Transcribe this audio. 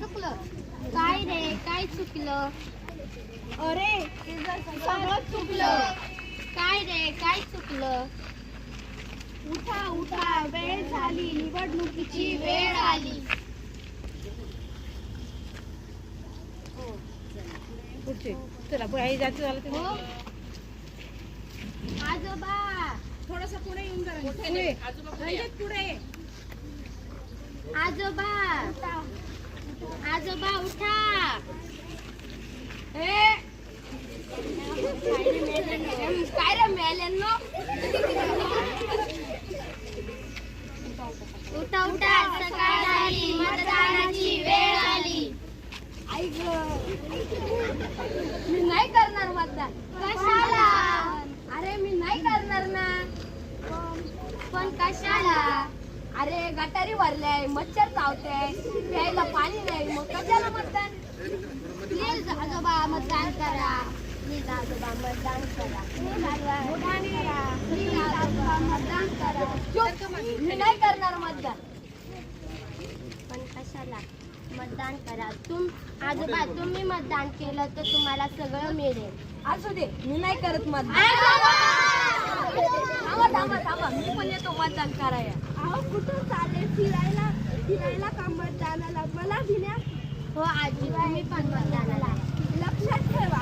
चुकलं काय रे काय चुकलं अरे सगळं चुकलं काय रे काय चुकलं उठा उठा वेळ झाली निवडणुकीची वेळ आली पुढचे चला पुढे जायचं झालं ते हो आजोबा थोडंसं पुढे येऊन जरा पुढे पुढे आजोबा आजोबा उठा काय रे मेल्यांनो उठा उठा सकाळ झाली मतदानाची वेळ आली ऐक मी नाही करणार मतदान कशाला अरे मी नाही करणार ना पण कशाला अरे गटारी भरले मच्छर चावते प्यायला पाणी नाही मग कशाला मतदान प्लीज आजोबा मतदान करा प्लीज आजोबा मतदान करा प्लीज आजोबा मतदान करा मी नाही करणार मतदान पण कशाला मतदान करा आजोबा तुम्ही मतदान केलं तर तुम्हाला सगळं मिळेल असू दे मी नाही करत मतदान थांबा थांबा मी पण येतो मतदान करायला अहो कुठं चालले फिरायला का मतदानाला मला भिण्या हो आजी तुम्ही पण मतदानाला लक्षात ठेवा